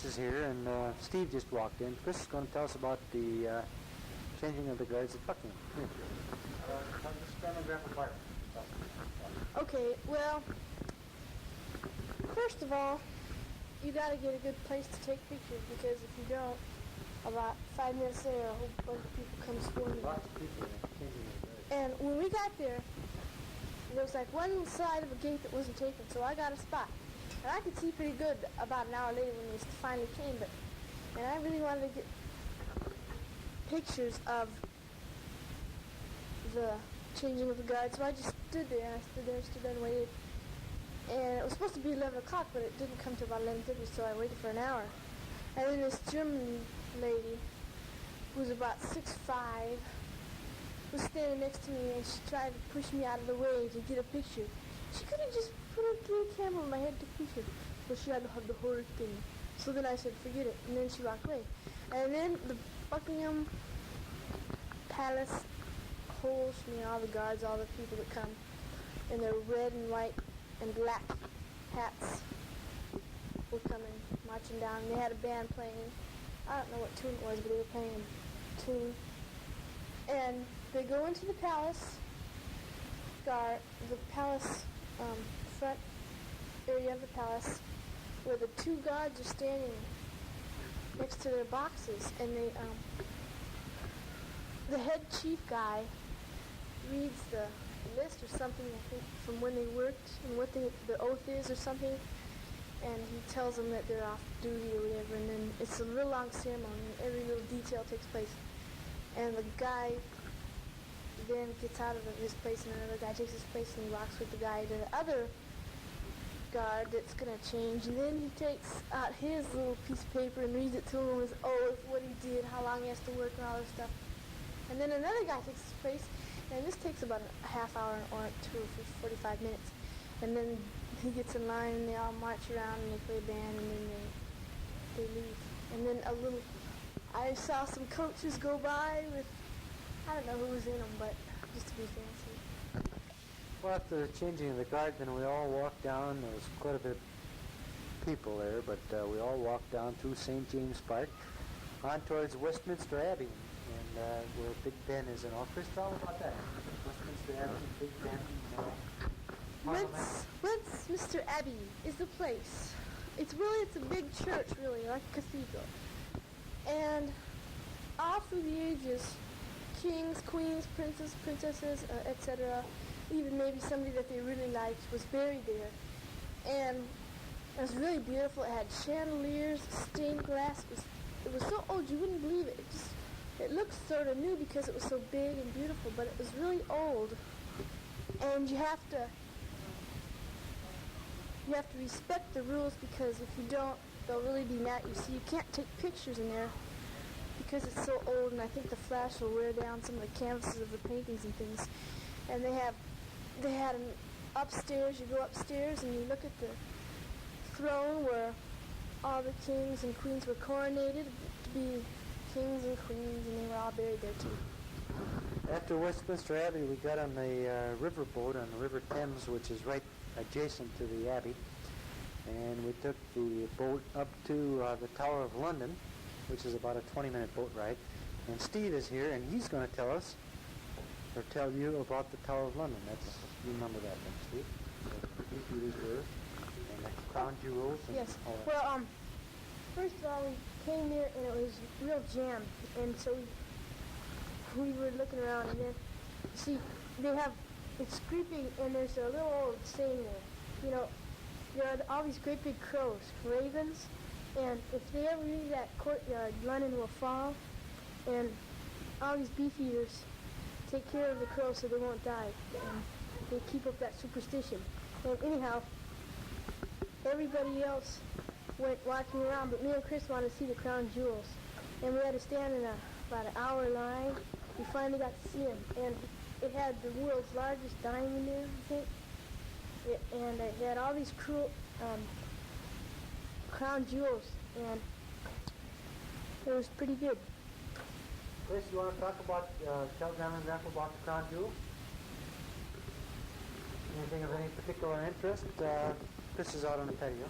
Chris is here, and Steve just walked in. Chris is going to tell us about the changing of the guards at Buckingham. Just stand and grab a part. Okay, well, first of all, you got to get a good place to take pictures, because if you don't, about 5 minutes later, a whole bunch of people come swarming. Lots of people changing their guards. And when we got there was like one side of a gate that wasn't taken, so I got a spot. And I could see pretty good about an hour later when we finally came, and I really wanted to get pictures of the changing of the guard, so I just stood there, and waited. And it was supposed to be 11 o'clock, but it didn't come till about 11:30, so I waited for an hour. And then this German lady, who was about 6'5", was standing next to me, and she tried to push me out of the way to get a picture. She could have just put a little camera on my head to take a picture, but she had to have the horror thing. So then I said, forget it, and then she walked away. And then the Buckingham Palace holds me, all the guards, all the people that come in their red and white and black hats were coming, marching down. They had a band playing. I don't know what tune it was, but they were playing a tune. And they go into the palace front area of the palace, where the 2 guards are standing next to their boxes, and the head chief guy reads the list or something, I think, from when they worked and what the oath is or something, and he tells them that they're off duty or whatever, and then it's a real long ceremony, and every little detail takes place. And the guy then gets out of his place, and another guy takes his place, and he walks with the guy to the other guard that's going to change, and then he takes out his little piece of paper and reads it to him, his oath, what he did, how long he has to work, and all this stuff. And then another guy takes his place, and this takes about a half hour or 45 minutes. And then he gets in line, and they all march around, and they play a band, and then they leave. And then I saw some coaches go by with, I don't know who was in them, but just to be fancy. Well, after the changing of the guard, then we all walked down. There was quite a bit of people there, but we all walked down through St. James Park on towards Westminster Abbey, and where Big Ben is and all. Chris, tell me about that. Westminster Abbey, Big Ben. Westminster Abbey is the place. It's a big church, really, like a cathedral. And all through the ages, kings, queens, princes, princesses, etc., even maybe somebody that they really liked was buried there. And it was really beautiful. It had chandeliers, stained glass. It was so old you wouldn't believe it. It looked sort of new because it was so big and beautiful, but it was really old. And you have to respect the rules, because if you don't, they'll really be mad at you. So you can't take pictures in there because it's so old, and I think the flash will wear down some of the canvases of the paintings and things. And they had an upstairs. You go upstairs and you look at the throne where all the kings and queens were coronated to be kings and queens, and they were all buried there too. After Westminster Abbey, we got on the river boat on the River Thames, which is right adjacent to the Abbey, and we took the boat up to the Tower of London, which is about a 20-minute boat ride. And Steve is here, and he's going to tell you about the Tower of London. You remember that then, Steve? So these were, and the crown jewels. And yes. All that. Well, first of all, we came there, and it was real jammed, and so we were looking around, and then, see, it's creeping, and there's a little old saying there. You know, there are all these great big crows, ravens, and if they ever leave that courtyard, London will fall, and all these beef eaters take care of the crows so they won't die, and they keep up that superstition. And anyhow, everybody else went walking around, but me and Chris wanted to see the crown jewels, and we had to stand in about an hour line. We finally got to see them, and it had the world's largest diamond there, I think, and it had all these crown jewels, and it was pretty good. Chris, you want to talk about, tell Grandma and Grandpa about the crown jewels? Anything of any particular interest? Chris is out on the patio.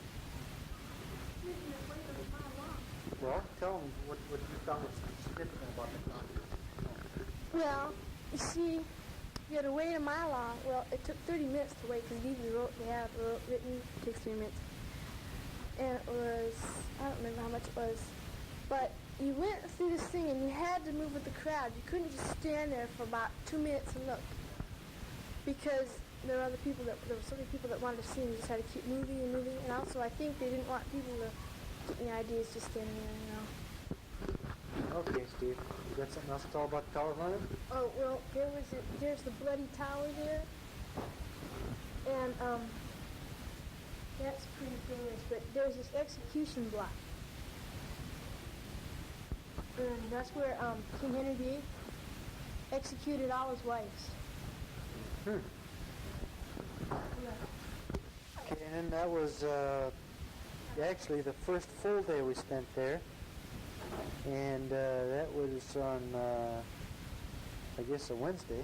Well, tell them what you found was significant about the concert. Well, you see, you had to wait a mile long. Well, it took 30 minutes to wait because even they have written, it takes 3 minutes. And it was, I don't remember how much it was, but you went through this thing and you had to move with the crowd. You couldn't just stand there for about 2 minutes and look, because there were there were so many people that wanted to see, and you just had to keep moving and moving. And also, I think they didn't want people to get any ideas just standing there, you know. Okay, Steve. You got something else to tell about the Tower of London? Oh, well, there's the Bloody Tower there. And, that's pretty famous, but there's this execution block. And that's where, King Henry VIII executed all his wives. Hmm. Yeah. Okay, and then that was actually the first full day we spent there. And that was on, I guess, a Wednesday.